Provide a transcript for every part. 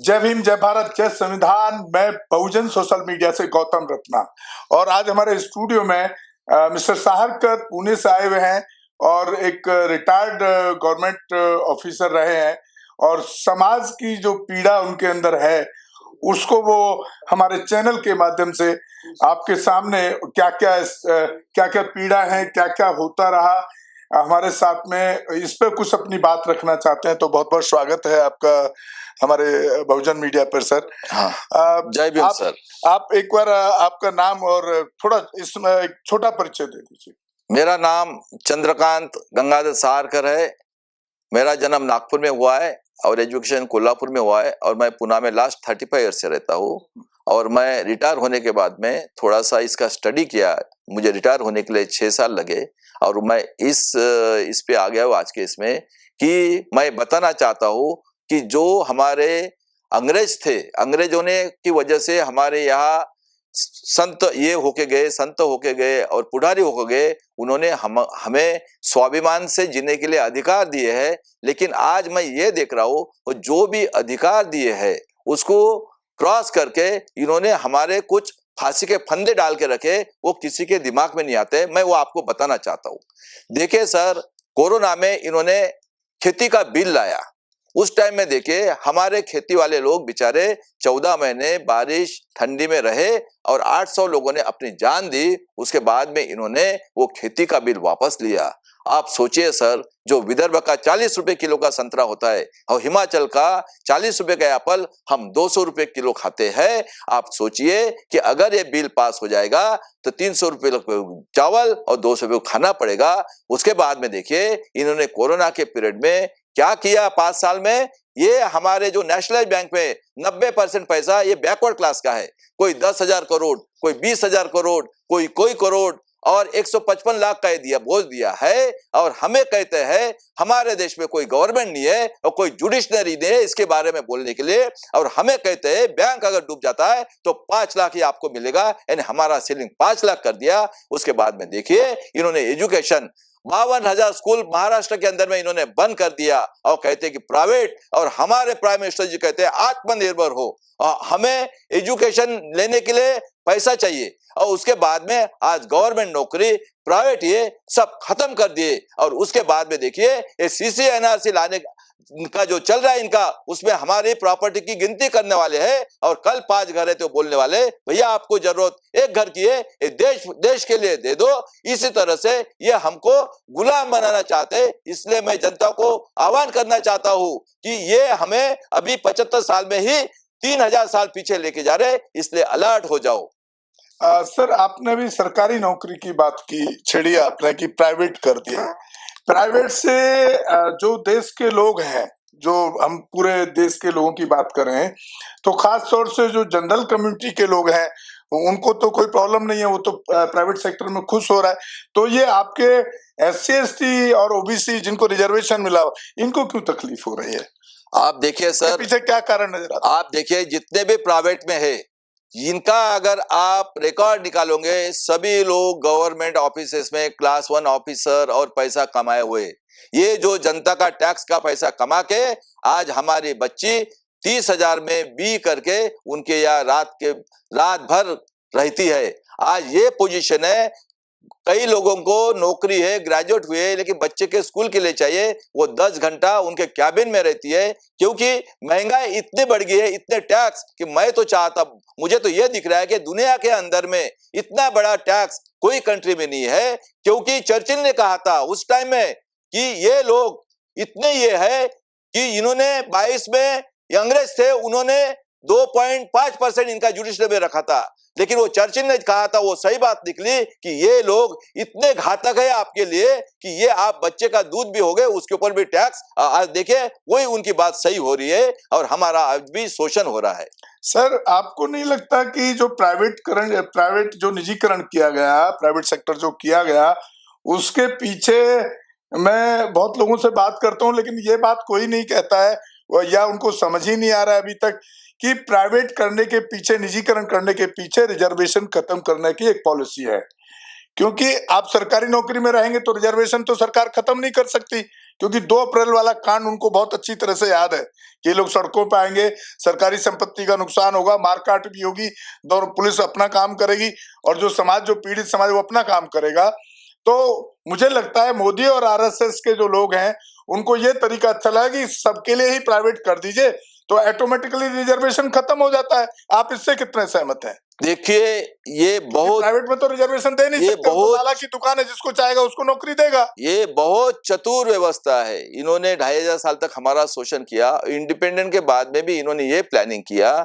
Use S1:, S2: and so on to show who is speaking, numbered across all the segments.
S1: जय भीम, जय भारत, जय संविधान। मैं बहुजन सोशल मीडिया से गौतम रत्ना और आज हमारे स्टूडियो में मिस्टर साहरकर पुणे से आए हुए हैं और एक रिटायर्ड गवर्नमेंट ऑफिसर रहे हैं और समाज की जो पीड़ा उनके अंदर है उसको वो हमारे चैनल के माध्यम से आपके सामने क्या क्या पीड़ा है, क्या क्या होता रहा, हमारे साथ में इस पे कुछ अपनी बात रखना चाहते हैं। तो बहुत बहुत स्वागत है आपका हमारे बहुजन मीडिया पर सर।
S2: हाँ, जय भीम सर।
S1: आप एक बार आपका नाम और थोड़ा इसमें एक छोटा परिचय दे दीजिए।
S2: मेरा नाम चंद्रकांत गंगाधर साहरकर है। मेरा जन्म नागपुर में हुआ है और एजुकेशन कोल्हापुर में हुआ है और मैं पुणे में लास्ट 35 ईयर से रहता हूँ। और मैं रिटायर होने के बाद में थोड़ा सा इसका स्टडी किया। मुझे रिटायर होने के लिए 6 साल लगे और मैं इस पे आ गया हूँ आज के इसमें कि मैं बताना चाहता हूँ कि जो हमारे अंग्रेज थे, अंग्रेजों ने की वजह से हमारे यहाँ संत होके गए और पुजारी होके गए। उन्होंने हमें स्वाभिमान से जीने के लिए अधिकार दिए हैं। लेकिन आज मैं ये देख रहा हूँ जो भी अधिकार दिए हैं उसको क्रॉस करके इन्होंने हमारे कुछ फांसी के फंदे डाल के रखे, वो किसी के दिमाग में नहीं आते। मैं वो आपको बताना चाहता हूँ। देखिए सर, कोरोना में इन्होंने खेती का बिल लाया। उस टाइम में देखिए हमारे खेती वाले लोग बेचारे 14 महीने बारिश ठंडी में रहे और 800 लोगों ने अपनी जान दी। उसके बाद में इन्होंने वो खेती का बिल वापस लिया। आप सोचिए सर, जो विदर्भ का 40 रुपए किलो का संतरा होता है और हिमाचल का 40 रुपए का एप्पल हम 200 रुपए किलो खाते हैं। आप सोचिए कि अगर ये बिल पास हो जाएगा तो 300 रुपए चावल और 200 रुपए खाना पड़ेगा। उसके बाद में देखिए इन्होंने कोरोना के पीरियड में क्या किया 5 साल में। ये हमारे जो नेशनलाइज बैंक में 90% पैसा ये बैकवर्ड क्लास का है। कोई 10,000 करोड़, कोई 20,000 करोड़, कोई करोड़ और 155 लाख का दिया बोझ दिया है। और हमें कहते हैं हमारे देश में कोई गवर्नमेंट नहीं है और कोई जुडिशनरी नहीं है इसके बारे में बोलने के लिए। और हमें कहते हैं बैंक अगर डूब जाता है तो 5 लाख ही आपको मिलेगा, यानी हमारा सीलिंग 5 लाख कर दिया। उसके बाद में देखिए इन्होंने एजुकेशन 52,000 स्कूल महाराष्ट्र के अंदर में इन्होंने बंद कर दिया और कहते हैं कि प्राइवेट। और हमारे प्राइम मिनिस्टर जी कहते हैं आत्मनिर्भर हो, हमें एजुकेशन लेने के लिए पैसा चाहिए। और उसके बाद में आज गवर्नमेंट नौकरी प्राइवेट ये सब खत्म कर दिए। और उसके बाद में देखिए ये CC/NRC लाने का जो चल रहा है इनका, उसमें हमारी प्रॉपर्टी की गिनती करने वाले हैं और कल 5 घर है तो बोलने वाले भैया आपको जरूरत एक घर की है, देश के लिए दे दो। इसी तरह से ये हमको गुलाम बनाना चाहते हैं। इसलिए मैं जनता को आह्वान करना चाहता हूं कि ये हमें अभी 75 साल में ही 3000 साल पीछे लेके जा रहे, इसलिए अलर्ट हो जाओ।
S1: सर, आपने भी सरकारी नौकरी की बात की, छेड़ी आपने कि प्राइवेट कर दिया। प्राइवेट से जो देश के लोग हैं, जो हम पूरे देश के लोगों की बात कर रहे हैं, तो खास तौर से जो जनरल कम्युनिटी के लोग हैं उनको तो कोई प्रॉब्लम नहीं है, वो तो प्राइवेट सेक्टर में खुश हो रहा है। तो ये आपके SC ST और OBC जिनको रिजर्वेशन मिला, इनको क्यों तकलीफ हो रही है?
S2: आप देखिए सर,
S1: पीछे क्या कारण नजर आता है?
S2: आप देखिए जितने भी प्राइवेट में है इनका अगर आप रिकॉर्ड निकालोगे, सभी लोग गवर्नमेंट ऑफिसेस में क्लास 1 ऑफिसर और पैसा कमाए हुए। ये जो जनता का टैक्स का पैसा कमा के आज हमारी बच्ची 30,000 में B करके उनके यहाँ रात भर रहती है। आज ये पोजीशन है। कई लोगों को नौकरी है, ग्रेजुएट हुए, लेकिन बच्चे के स्कूल के लिए चाहिए, वो 10 घंटा उनके कैबिन में रहती है। क्योंकि महंगाई इतनी बढ़ गई है, इतने टैक्स, कि मैं तो चाहता, मुझे तो ये दिख रहा है कि दुनिया के अंदर में इतना बड़ा टैक्स कोई कंट्री में नहीं है। क्योंकि चर्चिल ने कहा था उस टाइम में कि ये लोग इतने ये है कि इन्होंने 22 में अंग्रेज थे, उन्होंने 2.5% इनका जुडिशरी में रखा था। लेकिन वो चर्चिल ने कहा था, वो सही बात निकली कि ये लोग इतने घातक है आपके लिए कि ये आप बच्चे का दूध भी हो गए, उसके ऊपर भी टैक्स। आज देखिए वही उनकी बात सही हो रही है और हमारा आज भी शोषण हो रहा है।
S1: सर, आपको नहीं लगता कि जो प्राइवेट जो निजीकरण किया गया, प्राइवेट सेक्टर जो किया गया, उसके पीछे मैं बहुत लोगों से बात करता हूं, लेकिन ये बात कोई नहीं कहता है या उनको समझ ही नहीं आ रहा है अभी तक कि प्राइवेट करने के पीछे, निजीकरण करने के पीछे रिजर्वेशन खत्म करने की एक पॉलिसी है। क्योंकि आप सरकारी नौकरी में रहेंगे तो रिजर्वेशन तो सरकार खत्म नहीं कर सकती, क्योंकि 2 अप्रैल वाला कांड उनको बहुत अच्छी तरह से याद है कि ये लोग सड़कों पर आएंगे, सरकारी संपत्ति का नुकसान होगा, मारकाट भी होगी, दोनों पुलिस अपना काम करेगी और जो समाज, जो पीड़ित समाज, वो अपना काम करेगा। तो मुझे लगता है मोदी और आरएसएस के जो लोग हैं उनको ये तरीका अच्छा लगा कि सबके लिए ही प्राइवेट कर दीजिए, तो ऑटोमेटिकली रिजर्वेशन खत्म हो जाता है। आप इससे कितने सहमत हैं?
S2: देखिए, ये बहुत
S1: प्राइवेट में तो रिजर्वेशन दे नहीं सकते, तो लाला की दुकान है, जिसको चाहेगा उसको नौकरी देगा।
S2: ये बहुत चतुर व्यवस्था है। इन्होंने 2500 साल तक हमारा शोषण किया। इंडिपेंडेंट के बाद में भी इन्होंने ये प्लानिंग किया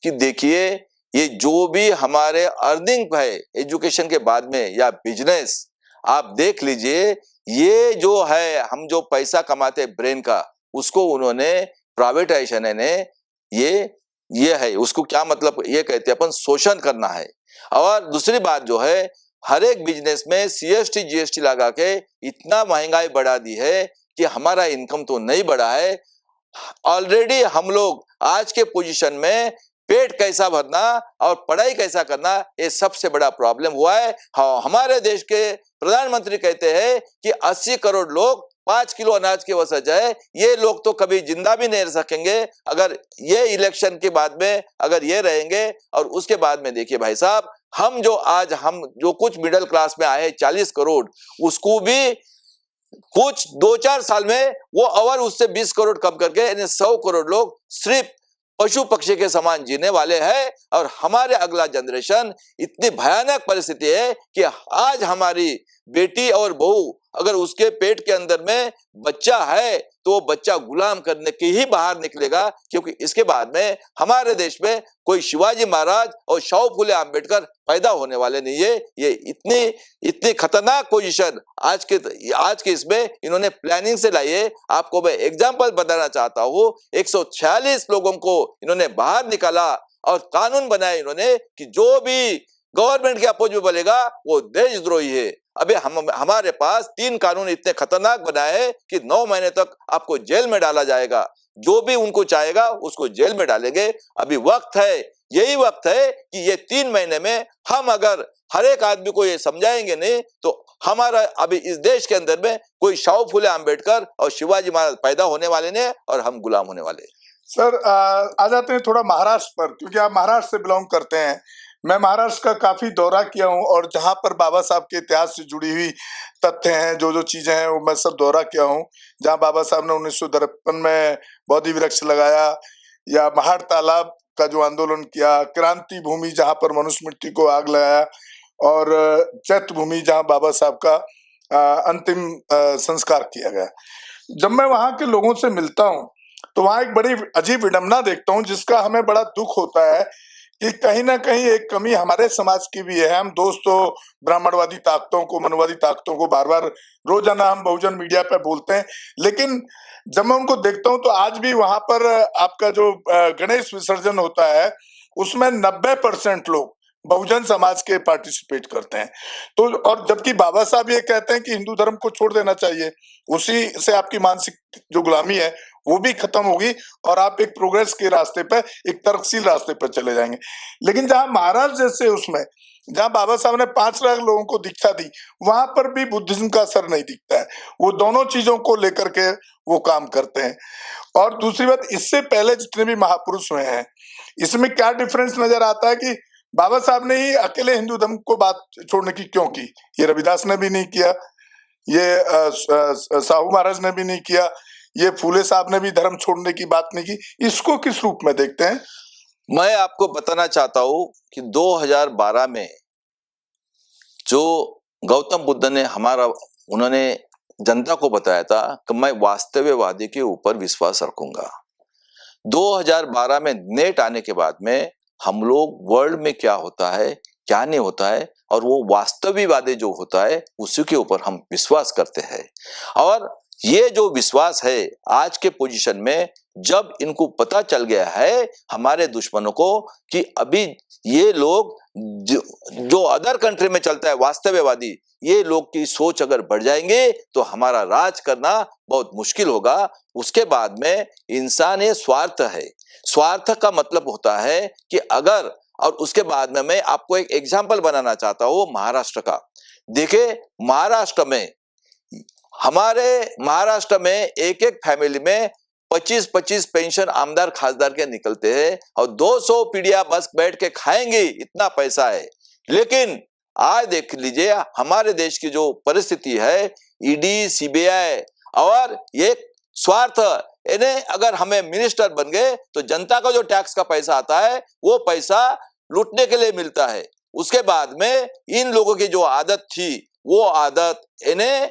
S2: कि देखिए, ये जो भी हमारे अर्निंग है एजुकेशन के बाद में या बिजनेस, आप देख लीजिए, ये जो है हम जो पैसा कमाते ब्रेन का, उसको उन्होंने प्राइवेटाइजेशन ने ये है, उसको क्या मतलब, ये कहते हैं अपन शोषण करना है। और दूसरी बात जो है, हर एक बिजनेस में सीएसटी जीएसटी लगा के इतना महंगाई बढ़ा दी है कि हमारा इनकम तो नहीं बढ़ा है। ऑलरेडी हम लोग आज के पोजीशन में पेट कैसा भरना और पढ़ाई कैसा करना, ये सबसे बड़ा प्रॉब्लम हुआ है। हाँ, हमारे देश के प्रधानमंत्री कहते हैं कि 80 करोड़ लोग 5 किलो अनाज की वजह है। ये लोग तो कभी जिंदा भी नहीं रह सकेंगे अगर ये इलेक्शन के बाद में अगर ये रहेंगे। और उसके बाद में देखिए भाई साहब, हम जो कुछ मिडिल क्लास में आए 40 करोड़, उसको भी कुछ 2-4 साल में वो और उससे 20 करोड़ कम करके 100 करोड़ लोग सिर्फ पशु पक्षी के समान जीने वाले हैं। और हमारे अगला जनरेशन इतनी भयानक परिस्थिति है कि आज हमारी बेटी और बहू, अगर उसके पेट के अंदर में बच्चा है तो वो बच्चा गुलाम करने के ही बाहर निकलेगा, क्योंकि इसके बाद में हमारे देश में कोई शिवाजी महाराज और शाहू फुले आंबेडकर पैदा होने वाले नहीं है। ये इतनी खतरनाक पोजीशन आज के इसमें इन्होंने प्लानिंग से लाई है। आपको मैं एग्जांपल बताना चाहता हूँ, 146 लोगों को इन्होंने बाहर निकाला और कानून बनाया इन्होंने कि जो भी गवर्नमेंट के अपोज में बोलेगा वो देशद्रोही है। अबे हमारे पास 3 कानून इतने खतरनाक बनाए कि 9 महीने तक आपको जेल में डाला जाएगा। जो भी उनको चाहेगा उसको जेल में डालेंगे। अभी वक्त है, यही वक्त है कि ये 3 महीने में हम अगर हर एक आदमी को ये समझाएंगे नहीं तो हमारा अभी इस देश के अंदर में कोई शाहू फुले आंबेडकर और शिवाजी महाराज पैदा होने वाले नहीं और हम गुलाम होने वाले।
S1: सर, आ जाते हैं थोड़ा महाराष्ट्र पर, क्योंकि आप महाराष्ट्र से बिलोंग करते हैं। मैं महाराष्ट्र का काफी दौरा किया हूं और जहां पर बाबा साहब के इतिहास से जुड़ी हुई तथ्य हैं, जो चीजें हैं, वो मैं सब दौरा किया हूं। जहां बाबा साहब ने 1953 में बोधि वृक्ष लगाया, या महाड़ तालाब का जो आंदोलन किया, क्रांति भूमि जहां पर मनुस्मृति को आग लगाया, और चैत्य भूमि जहां बाबा साहब का अंतिम संस्कार किया गया। जब मैं वहां के लोगों से मिलता हूं तो वहां एक बड़ी अजीब विडंबना देखता हूं, जिसका हमें बड़ा दुख होता है कि कहीं ना कहीं एक कमी हमारे समाज की भी है। हम दोस्तों ब्राह्मणवादी ताकतों को, मनवादी ताकतों को बार बार रोजाना हम बहुजन मीडिया पे बोलते हैं, लेकिन जब मैं उनको देखता हूं तो आज भी वहां पर आपका जो गणेश विसर्जन होता है उसमें 90% लोग बहुजन समाज के पार्टिसिपेट करते हैं। तो और जबकि बाबा साहब ये कहते हैं कि हिंदू धर्म को छोड़ देना चाहिए, उसी से आपकी मानसिक जो गुलामी है वो भी खत्म होगी और आप एक प्रोग्रेस के रास्ते पे, एक तर्कशील रास्ते पर चले जाएंगे। लेकिन जहां महाराज जैसे उसमें, जहां बाबा साहब ने 5 लाख लोगों को दीक्षा दी, वहां पर भी बुद्धिज्म का असर नहीं दिखता है। वो दोनों चीजों को लेकर के वो काम करते हैं। और दूसरी बात, इससे पहले जितने भी महापुरुष हुए हैं, इसमें क्या डिफरेंस नजर आता है कि बाबा साहब ने ही अकेले हिंदू धर्म को बात छोड़ने की क्यों की? ये रविदास ने भी नहीं किया, ये साहू महाराज ने भी नहीं किया, ये फूले साहब ने भी धर्म छोड़ने की बात नहीं की। इसको किस रूप में देखते हैं?
S2: मैं आपको बताना चाहता हूं कि 2012 में जो गौतम बुद्ध ने उन्होंने जनता को बताया था कि मैं वास्तववादी के ऊपर विश्वास रखूंगा। 2012 में नेट आने के बाद में हम लोग वर्ल्ड में क्या होता है, क्या नहीं होता है, और वो वास्तविकवादी जो होता है उसी के ऊपर हम विश्वास करते हैं। और ये जो विश्वास है आज के पोजीशन में, जब इनको पता चल गया है हमारे दुश्मनों को कि अभी ये लोग जो अदर कंट्री में चलता है वास्तविकवादी, ये लोग की सोच अगर बढ़ जाएंगे तो हमारा राज करना बहुत मुश्किल होगा। उसके बाद में इंसान ये स्वार्थ है। स्वार्थ का मतलब होता है कि अगर, और उसके बाद में मैं आपको एक एग्जाम्पल बनाना चाहता हूं महाराष्ट्र का। देखिए, महाराष्ट्र में हमारे महाराष्ट्र में एक एक फैमिली में 25-25 पेंशन आमदार खासदार के निकलते हैं और 200 पीढ़ियां बस बैठ के खाएंगे, इतना पैसा है। लेकिन आज देख लीजिए हमारे देश की जो परिस्थिति है, ईडी, सीबीआई और ये स्वार्थ, इन्हें अगर हमें मिनिस्टर बन गए तो जनता का जो टैक्स का पैसा आता है वो पैसा लूटने के लिए मिलता है। उसके बाद में इन लोगों की जो आदत थी वो आदत, इन्हें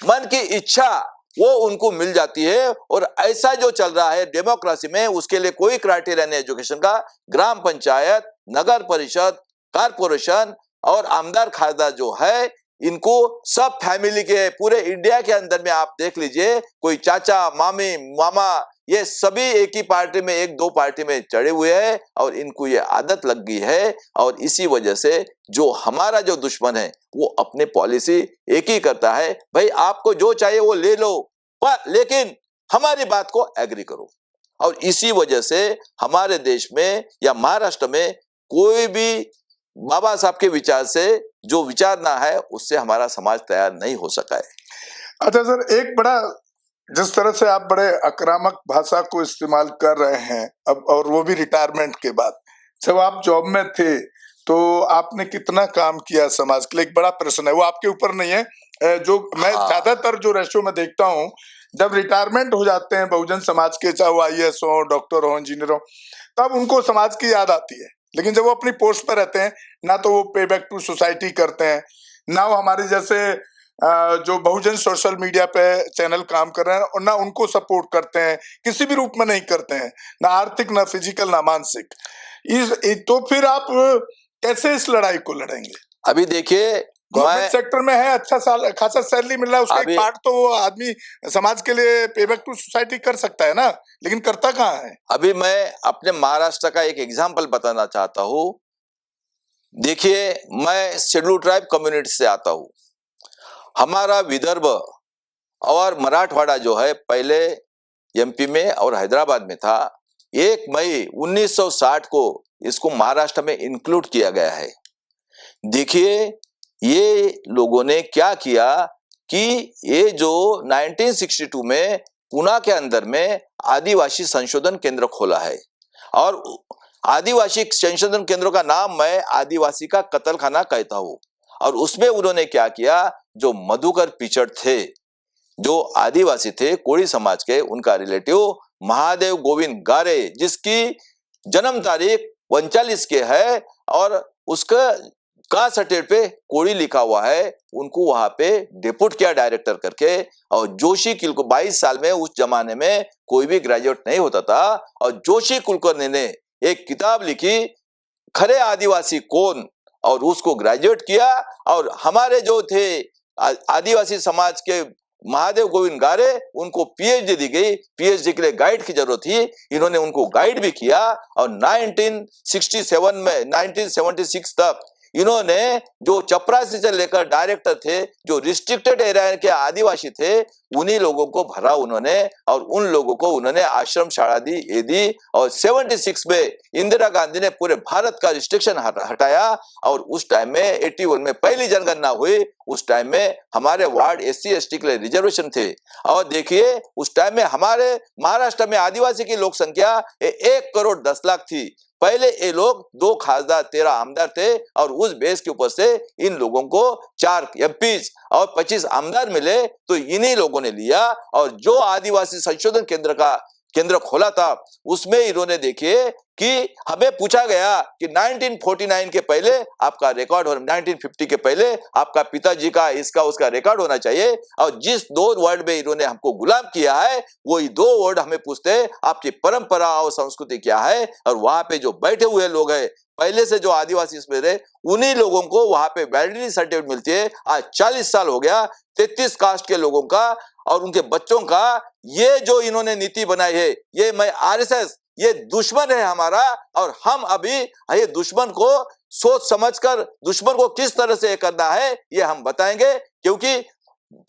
S2: मन की इच्छा वो उनको मिल जाती है। और ऐसा जो चल रहा है डेमोक्रेसी में, उसके लिए कोई क्राइटेरिया नहीं एजुकेशन का। ग्राम पंचायत, नगर परिषद, कारपोरेशन और आमदार खासदार जो है, इनको सब फैमिली के पूरे इंडिया के अंदर में आप देख लीजिए, कोई चाचा, मामी, मामा, ये सभी एक ही पार्टी में, एक दो पार्टी में चढ़े हुए हैं और इनको ये आदत लग गई है। और इसी वजह से जो हमारा जो दुश्मन है वो अपने पॉलिसी एक ही करता है, भाई आपको जो चाहिए वो ले लो, पर लेकिन हमारी बात को एग्री करो। और इसी वजह से हमारे देश में या महाराष्ट्र में कोई भी बाबा साहब के विचार से जो विचार ना है, उससे हमारा समाज तैयार नहीं हो सका है।
S1: अच्छा सर, एक बड़ा, जिस तरह से आप बड़े आक्रामक भाषा को इस्तेमाल कर रहे हैं अब, और वो भी रिटायरमेंट के बाद, जब आप जॉब में थे तो आपने कितना काम किया समाज के लिए, एक बड़ा प्रश्न है, वो आपके ऊपर नहीं है। जो मैं ज्यादातर जो रेशो में देखता हूँ, जब रिटायरमेंट हो जाते हैं बहुजन समाज के, चाहे वो IAS हो, डॉक्टर हो, इंजीनियर हो, तब उनको समाज की याद आती है। लेकिन जब वो अपनी पोस्ट पर रहते हैं, ना तो वो पे बैक टू सोसाइटी करते हैं, ना वो हमारे जैसे जो बहुजन सोशल मीडिया पे चैनल काम कर रहे हैं, और ना उनको सपोर्ट करते हैं, किसी भी रूप में नहीं करते हैं, ना आर्थिक, ना फिजिकल, ना मानसिक। तो फिर आप कैसे इस लड़ाई को लड़ेंगे?
S2: अभी देखिए,
S1: गवर्नमेंट सेक्टर में है, अच्छा खासा सैलरी मिल रहा है, उसका एक पार्ट तो वो आदमी समाज के लिए पे बैक टू सोसाइटी कर सकता है ना, लेकिन करता कहाँ है?
S2: अभी मैं अपने महाराष्ट्र का एक एग्जांपल बताना चाहता हूँ। देखिए, मैं शेड्यूल ट्राइब कम्युनिटी से आता हूँ। हमारा विदर्भ और मराठवाड़ा जो है पहले MP में और हैदराबाद में था। 1 मई 1960 को इसको महाराष्ट्र में इंक्लूड किया गया है। देखिए, ये लोगों ने क्या किया कि ये जो 1962 में पुणे के अंदर में आदिवासी संशोधन केंद्र खोला है, और आदिवासी संशोधन केंद्र का नाम मैं आदिवासी का कत्लखाना कहता हूँ। और उसमें उन्होंने क्या किया, जो मधुकर पिचड़ थे, जो आदिवासी थे, कोड़ी समाज के, उनका रिलेटिव महादेव गोविंद गारे, जिसकी जन्म तारीख 39 के है और उसका कास्ट सर्टिफिकेट पे कोड़ी लिखा हुआ है, उनको वहां पे डिप्यूट किया डायरेक्टर करके। और जोशी को 22 साल में, उस जमाने में कोई भी ग्रेजुएट नहीं होता था, और जोशी कुलकर्णी ने एक किताब लिखी, खरे आदिवासी कौन, और उसको ग्रेजुएट किया। और हमारे जो थे आदिवासी समाज के महादेव गोविंद गारे, उनको PhD दी गई। PhD के लिए गाइड की जरूरत थी, इन्होंने उनको गाइड भी किया। और 1967 में 1976 तक इन्होंने, जो चपरासी से लेकर डायरेक्टर थे, जो रिस्ट्रिक्टेड एरिया के आदिवासी थे, उन्हीं लोगों को भरा उन्होंने, और उन लोगों को उन्होंने आश्रम शाला दी, ये दी। और 76 में इंदिरा गांधी ने पूरे भारत का रिस्ट्रिक्शन हटाया। और उस टाइम में 81 में पहली जनगणना हुई। उस टाइम में हमारे वार्ड SC ST के लिए रिजर्वेशन थे। और देखिए, उस टाइम में हमारे महाराष्ट्र में आदिवासी की लोक संख्या 1 करोड़ 10 लाख थी। पहले ये लोग 2 खासदार 13 आमदार थे, और उस बेस के ऊपर से इन लोगों को 4 MPs और 25 आमदार मिले, तो इन्हीं लोगों ने लिया। और जो आदिवासी संशोधन केंद्र खोला था, उसमें इन्होंने देखिए कि हमें पूछा गया कि 1949 के पहले आपका रिकॉर्ड हो, 1950 के पहले आपका पिताजी का, इसका उसका रिकॉर्ड होना चाहिए। और जिस 2 वर्ड में इन्होंने हमको गुलाम किया है, वही 2 वर्ड हमें पूछते हैं, आपकी परंपरा और संस्कृति क्या है। और वहां पे जो बैठे हुए लोग हैं, पहले से जो आदिवासी इसमें रहे, उन्हीं लोगों को वहां पे वैलिडिटी सर्टिफिकेट मिलती है। आज 40 साल हो गया 33 कास्ट के लोगों का और उनके बच्चों का। ये जो इन्होंने नीति बनाई है, ये मैं RSS, ये दुश्मन है हमारा। और हम अभी ये दुश्मन को सोच समझकर, दुश्मन को किस तरह से करना है, ये हम बताएंगे। क्योंकि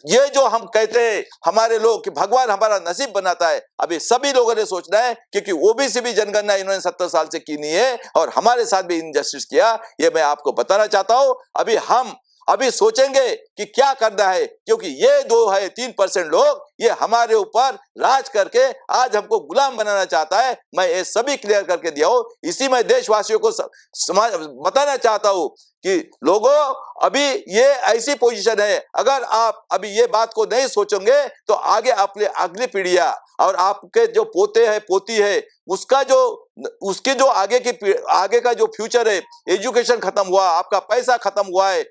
S2: ये जो हम कहते हैं हमारे लोग कि भगवान हमारा नसीब बनाता है, अभी सभी लोगों ने सोचना है, क्योंकि OBC भी जनगणना इन्होंने 70 साल से की नहीं है, और हमारे साथ भी इनजस्टिस किया। ये मैं आपको बताना चाहता हूं। अभी हम अभी सोचेंगे कि क्या करना है, क्योंकि ये 2-3% लोग ये हमारे ऊपर राज करके आज हमको गुलाम बनाना चाहता है। मैं ये सभी क्लियर करके दिया हूं। इसी में देशवासियों को बताना चाहता हूं कि लोगों, अभी ये ऐसी पोजीशन है, अगर आप अभी ये बात को नहीं सोचेंगे तो आगे अपने अगली पीढ़ियां और आपके जो पोते हैं पोती है उसके जो आगे का जो फ्यूचर है, एजुकेशन खत्म हुआ, आपका पैसा खत्म हुआ है,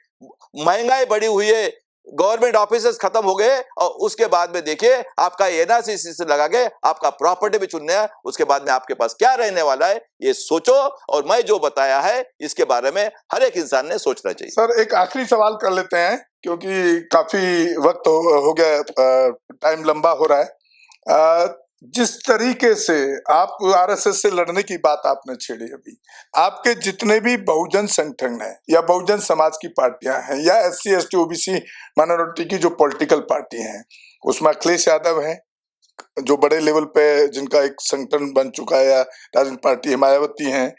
S2: महंगाई बढ़ी हुई है, गवर्नमेंट ऑफिसेस खत्म हो गए, और उसके बाद में देखिए आपका एनआरसी से लगा के आपका प्रॉपर्टी भी चुनना है, उसके बाद में आपके पास क्या रहने वाला है ये सोचो। और मैं जो बताया है इसके बारे में हर एक इंसान ने सोचना चाहिए।
S1: सर एक आखिरी सवाल कर लेते हैं क्योंकि काफी वक्त हो गया, टाइम लंबा हो रहा है। जिस तरीके से आप आरएसएस से लड़ने की बात आपने छेड़ी, अभी आपके जितने भी बहुजन संगठन हैं या बहुजन समाज की पार्टियां हैं या SC ST OBC माइनॉरिटी की जो पॉलिटिकल पार्टी हैं, उसमें अखिलेश यादव हैं जो बड़े लेवल पे जिनका एक संगठन बन चुका है या राजनीतिक पार्टी है, मायावती हैं,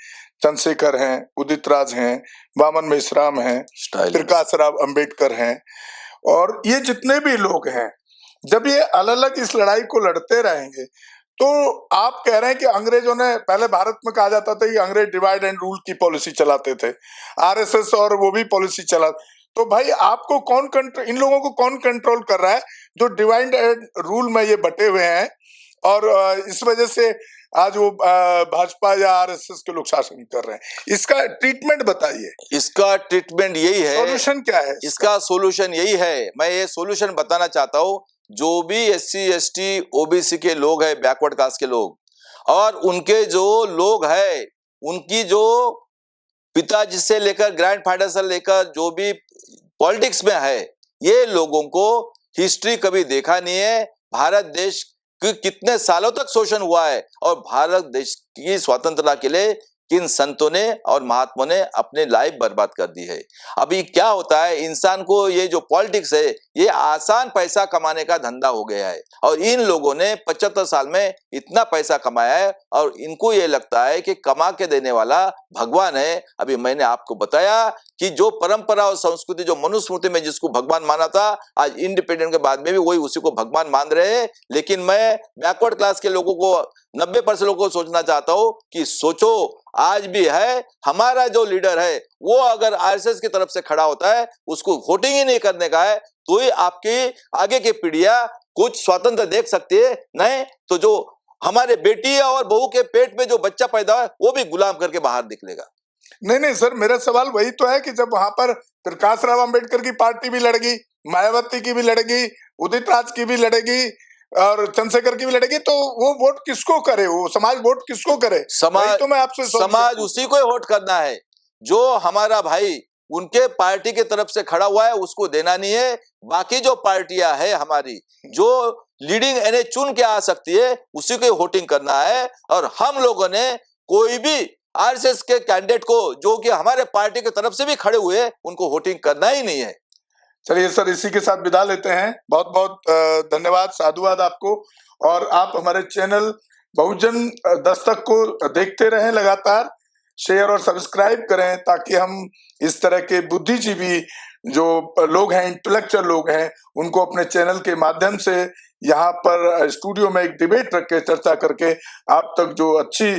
S1: चंद्रशेखर हैं, उदित राज हैं, वामन मेश्राम हैं, प्रकाश राव अंबेडकर हैं, और ये जितने भी लोग हैं, जब ये अलग अलग इस लड़ाई को लड़ते रहेंगे तो आप कह रहे हैं कि अंग्रेजों ने, पहले भारत में कहा जाता था कि अंग्रेज डिवाइड एंड रूल की पॉलिसी चलाते थे, आरएसएस और वो भी पॉलिसी चला, तो भाई आपको इन लोगों को कौन कंट्रोल कर रहा है जो डिवाइड एंड रूल में ये बटे हुए हैं, और इस वजह से आज वो भाजपा या आरएसएस के लोग शासन कर रहे हैं? इसका ट्रीटमेंट बताइए।
S2: इसका ट्रीटमेंट यही है,
S1: सॉल्यूशन क्या है
S2: इसका सोल्यूशन यही है। मैं ये सोल्यूशन बताना चाहता हूँ, जो भी SC ST OBC के लोग हैं, बैकवर्ड कास्ट के लोग, और उनके जो लोग हैं, उनकी जो पिताजी से लेकर ग्रैंडफादर से लेकर जो भी पॉलिटिक्स में है, ये लोगों को हिस्ट्री कभी देखा नहीं है। भारत देश की कितने सालों तक शोषण हुआ है, और भारत देश की स्वतंत्रता के लिए किन संतों ने और महात्माओं ने अपने लाइफ बर्बाद कर दी है। अभी क्या होता है, इंसान को ये जो पॉलिटिक्स है ये आसान पैसा कमाने का धंधा हो गया है, और इन लोगों ने 75 साल में इतना पैसा कमाया है और इनको ये लगता है कि कमा के देने वाला भगवान है। अभी मैंने आपको बताया कि जो परंपरा और संस्कृति, जो मनुस्मृति में जिसको भगवान माना था, आज इंडिपेंडेंट के बाद में भी वही उसी को भगवान मान रहे हैं। लेकिन मैं बैकवर्ड क्लास के लोगों को, 90% लोगों को सोचना चाहता हूं कि सोचो, आज भी है हमारा जो लीडर है वो अगर आरएसएस की तरफ से खड़ा होता है, उसको वोटिंग ही नहीं करने का है, तो ही आपकी आगे की पीढ़ियां कुछ स्वतंत्र देख सकती है। नहीं तो जो हमारे बेटी और बहू के पेट में जो बच्चा पैदा है वो भी गुलाम करके बाहर निकलेगा।
S1: नहीं सर, मेरा सवाल वही तो है कि जब वहां पर प्रकाश राव अंबेडकर की पार्टी भी लड़ेगी, मायावती की भी लड़ेगी, उदित राज की भी लड़ेगी और चंद्रशेखर की भी लड़ेगी, तो वो वोट किसको करे? वो समाज वोट किसको करे?
S2: समाज
S1: तो मैं आपसे
S2: समाज उसी को वोट करना है जो हमारा भाई उनके पार्टी की तरफ से खड़ा हुआ है, उसको देना नहीं है। बाकी जो पार्टियां है हमारी, जो लीडिंग यानी चुन के आ सकती है, उसी को वोटिंग करना है। और हम लोगों ने कोई भी आरएसएस के कैंडिडेट को, जो कि हमारे पार्टी की तरफ से भी खड़े हुए, उनको वोटिंग करना ही नहीं है।
S1: चलिए सर, इसी के साथ विदा लेते हैं। बहुत बहुत धन्यवाद, साधुवाद आपको। और आप हमारे चैनल बहुजन दस्तक को देखते रहें, लगातार शेयर और सब्सक्राइब करें, ताकि हम इस तरह के बुद्धिजीवी जो लोग हैं, इंटेलेक्चुअल लोग हैं, उनको अपने चैनल के माध्यम से यहाँ पर स्टूडियो में एक डिबेट रख के चर्चा करके आप तक जो अच्छी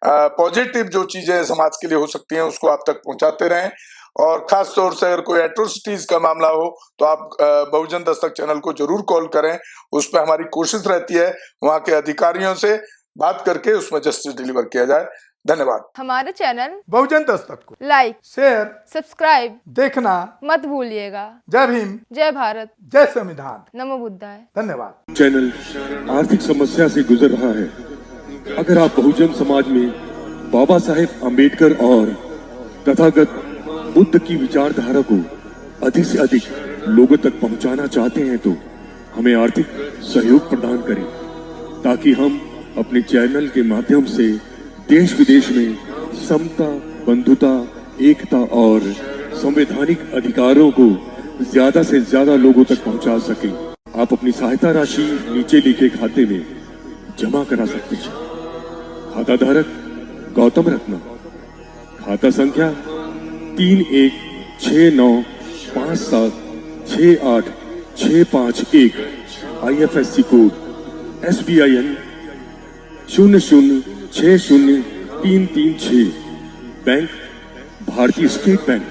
S1: पॉजिटिव जो चीजें समाज के लिए हो सकती हैं उसको आप तक पहुंचाते रहें। और खास तौर से अगर कोई एट्रोसिटीज का मामला हो तो आप बहुजन दस्तक चैनल को जरूर कॉल करें। उस पर हमारी कोशिश रहती है वहाँ के अधिकारियों से बात करके उसमें जस्टिस डिलीवर किया जाए। धन्यवाद। हमारे चैनल बहुजन दस्तक को लाइक, शेयर, सब्सक्राइब देखना मत भूलिएगा। जय भीम, जय भारत, जय संविधान, नमो बुद्धाय। धन्यवाद।
S3: चैनल आर्थिक समस्या से गुजर रहा है। अगर आप बहुजन समाज में बाबा साहेब अम्बेडकर और तथागत बुद्ध की विचारधारा को अधिक से अधिक लोगों तक पहुंचाना चाहते हैं तो हमें आर्थिक सहयोग प्रदान करें, ताकि हम अपने चैनल के माध्यम से देश विदेश में समता, बंधुता, एकता और संवैधानिक अधिकारों को ज्यादा से ज्यादा लोगों तक पहुंचा सकें। आप अपनी सहायता राशि नीचे लिखे खाते में जमा करा सकते हैं। खाता धारक गौतम रत्ना, खाता संख्या 3169 576861 IFSC कोड SBIN 0060336 बैंक भारतीय स्टेट बैंक।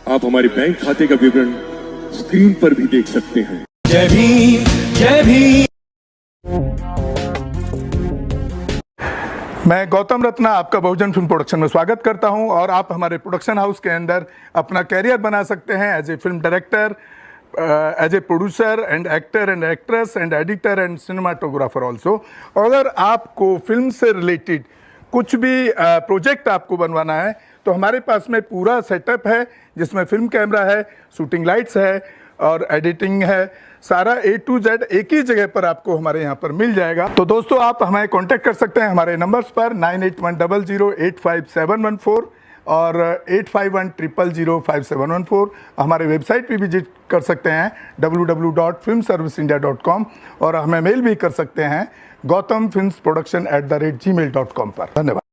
S3: आप हमारे बैंक खाते का विवरण स्क्रीन पर भी देख सकते हैं।
S4: जय भीम जय भीम।
S1: मैं गौतम रत्ना आपका बहुजन फिल्म प्रोडक्शन में स्वागत करता हूं और आप हमारे प्रोडक्शन हाउस के अंदर अपना कैरियर बना सकते हैं as a film director, as a producer and actor and actress and editor and cinematographer also. अगर आपको फिल्म से रिलेटेड कुछ भी प्रोजेक्ट आपको बनवाना है तो हमारे पास में पूरा सेटअप है जिसमें फिल्म कैमरा है, शूटिंग लाइट्स है और एडिटिंग है। सारा A to Z एक ही जगह पर आपको हमारे यहाँ पर मिल जाएगा। तो दोस्तों आप हमें कांटेक्ट कर सकते हैं हमारे नंबर्स पर 9810085714 और 8510005714। हमारे वेबसाइट पे विजिट कर सकते हैं www.filmserviceindia.com और हमें मेल भी कर सकते हैं gautamfilmsproduction@gmail.com पर। धन्यवाद।